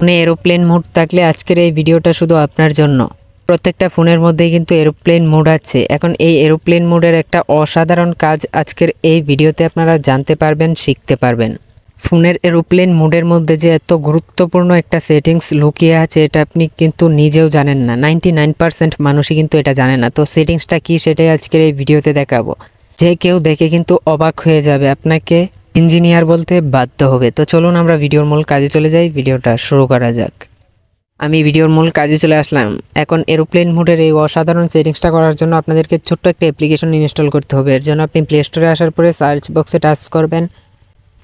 ফোনে aeroplane mode থাকলে আজকের এই ভিডিওটা শুধু আপনার জন্য। প্রত্যেকটা ফোনের মধ্যেই কিন্তু এরোপ্লেন মোড আছে। এখন এই এরোপ্লেন মোডের একটা অসাধারণ কাজ আজকের এই ভিডিওতে আপনারা জানতে পারবেন, শিখতে পারবেন। ফোনের এরোপ্লেন মোডের মধ্যে যে এত গুরুত্বপূর্ণ একটা সেটিংস লুকিয়ে আছে এটা আপনি কিন্তু নিজেও জানেন না। 99% মানুষই কিন্তু এটা জানে না। তো সেটিংসটা কি সেটাই আজকের এই ভিডিওতে দেখাবো। যে কেউ দেখে কিন্তু অবাক হয়ে যাবে, আপনাকে ইঞ্জিনিয়ার বলতে বাধ্য হবে। তো চলুন আমরা ভিডিওর মূল কাজে চলে যাই, ভিডিওটা শুরু করা যাক। আমি ভিডিওর মূল কাজে চলে আসলাম। এখন এরোপ্লেন মোডের এই অসাধারণ সেটিংসটা করার জন্য আপনাদেরকে ছোট্ট একটা অ্যাপ্লিকেশন ইনস্টল করতে হবে। এর জন্য আপনি প্লে স্টোরে আসার পরে সার্চ বক্সে টাচ করবেন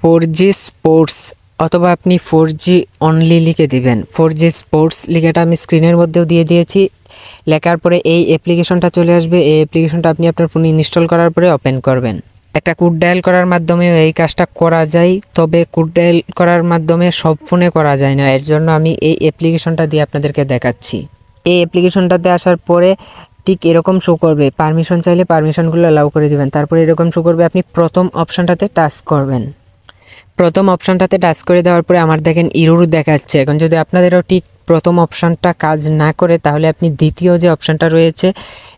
4G স্পোর্টস, অথবা আপনি 4G অনলি লিখে দিবেন। 4G স্পোর্টস লিখাটা আমি স্ক্রিনের মধ্যেও দিয়ে দিয়েছি। লেখার পরে এই অ্যাপ্লিকেশনটা চলে আসবে। এই অ্যাপ্লিকেশনটা আপনি আপনার ফোনে ইনস্টল করার পরে ওপেন করবেন। একটা কোড ডায়াল করার মাধ্যমে এই কাজটা করা যায়, তবে কোড ডায়াল করার মাধ্যমে সব ফোনে করা যায় না। এর জন্য আমি এই অ্যাপ্লিকেশনটা দিয়ে আপনাদেরকে দেখাচ্ছি। এই অ্যাপ্লিকেশনটাতে আসার পরে ঠিক এরকম শো করবে। পারমিশন চাইলে পারমিশনগুলো অ্যালাউ করে দিবেন। তারপরে এরকম শো করবে, আপনি প্রথম অপশানটাতে টাচ করবেন। প্রথম অপশানটাতে টাচ করে দেওয়ার পরে আমার দেখেন ইরর দেখাচ্ছে। এখন যদি আপনাদেরও ঠিক প্রথম অপশানটা কাজ না করে তাহলে আপনি দ্বিতীয় যে অপশানটা রয়েছে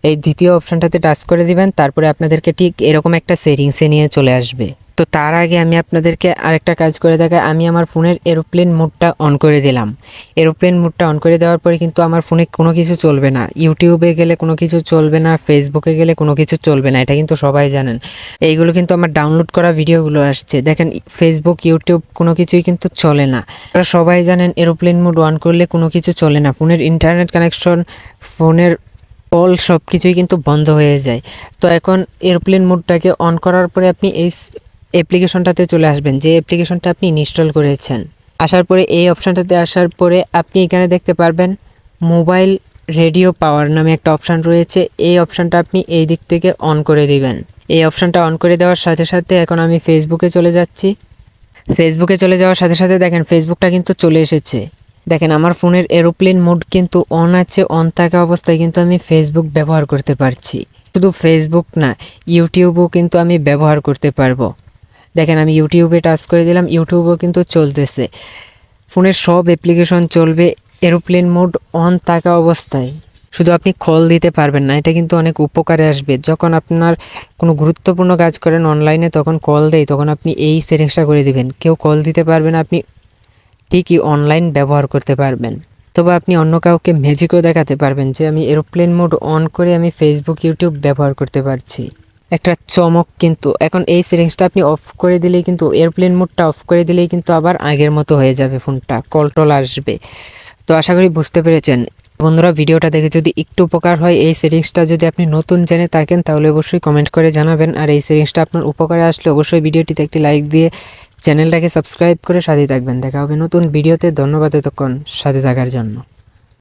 এই দ্বিতীয় অপশানটাতে টাচ করে দিবেন। তারপরে আপনাদেরকে ঠিক এরকম একটা সেটিংসে নিয়ে চলে আসবে। তো তার আগে আমি আপনাদেরকে আরেকটা কাজ করে দেখাই। আমি আমার ফোনের এরোপ্লেন মোডটা অন করে দিলাম। এরোপ্লেন মোডটা অন করে দেওয়ার পরে কিন্তু আমার ফোনে কোনো কিছু চলবে না। ইউটিউবে গেলে কোনো কিছু চলবে না, ফেসবুকে গেলে কোনো কিছু চলবে না, এটা কিন্তু সবাই জানেন। এইগুলো কিন্তু আমার ডাউনলোড করা ভিডিওগুলো আসছে। দেখেন ফেসবুক, ইউটিউব কোনো কিছুই কিন্তু চলে না। আপনারা সবাই জানেন এরোপ্লেন মোড অন করলে কোনো কিছু চলে না। ফোনের ইন্টারনেট কানেকশন, ফোনের কল সব কিছুই কিন্তু বন্ধ হয়ে যায়। তো এখন এরোপ্লেন মোডটাকে অন করার পরে আপনি এই অ্যাপ্লিকেশনটাতে চলে আসবেন, যে অ্যাপ্লিকেশনটা আপনি ইনস্টল করেছেন। আসার পরে এই অপশানটাতে আসার পরে আপনি এখানে দেখতে পারবেন মোবাইল রেডিও পাওয়ার নামে একটা অপশান রয়েছে। এই অপশানটা আপনি এই দিক থেকে অন করে দিবেন। এই অপশানটা অন করে দেওয়ার সাথে সাথে এখন আমি ফেসবুকে চলে যাচ্ছি। ফেসবুকে চলে যাওয়ার সাথে সাথে দেখেন ফেসবুকটা কিন্তু চলে এসেছে। দেখেন আমার ফোনের এরোপ্লেন মোড কিন্তু অন আছে। অন থাকা অবস্থায় কিন্তু আমি ফেসবুক ব্যবহার করতে পারছি। শুধু ফেসবুক না, ইউটিউবও কিন্তু আমি ব্যবহার করতে পারবো। দেখেন আমি ইউটিউবে টাচ করে দিলাম, ইউটিউবও কিন্তু চলতেছে। ফোনের সব অ্যাপ্লিকেশন চলবে এরোপ্লেন মোড অন থাকা অবস্থায়। শুধু আপনি কল দিতে পারবেন না, এটা কিন্তু অনেক উপকারে আসবে। যখন আপনার কোনো গুরুত্বপূর্ণ কাজ করেন অনলাইনে তখন কল দেয়, তখন আপনি এই সেটিংসটা করে দিবেন। কেউ কল দিতে পারবে না, আপনি ঠিকই অনলাইন ব্যবহার করতে পারবেন। তবে আপনি অন্য কাউকে ম্যাজিকও দেখাতে পারবেন যে আমি এরোপ্লেন মোড অন করে আমি ফেসবুক, ইউটিউব ব্যবহার করতে পারছি। একটা চমক কিন্তু। এখন এই সেটিংসটা আপনি অফ করে দিলেই কিন্তু, এয়ারপ্লেন মোডটা অফ করে দিলেই কিন্তু আবার আগের মতো হয়ে যাবে ফোনটা, কল টল আসবে। তো আশা করি বুঝতে পেরেছেন। বন্ধুরা ভিডিওটা দেখে যদি একটু উপকার হয়, এই সেটিংসটা যদি আপনি নতুন জেনে থাকেন তাহলে অবশ্যই কমেন্ট করে জানাবেন। আর এই সেটিংসটা আপনার উপকারে আসলে অবশ্যই ভিডিওটিতে একটি লাইক দিয়ে চ্যানেলটাকে সাবস্ক্রাইব করে সাথে থাকবেন। দেখা হবে নতুন ভিডিওতে। ধন্যবাদ এতক্ষণ সাথে থাকার জন্য।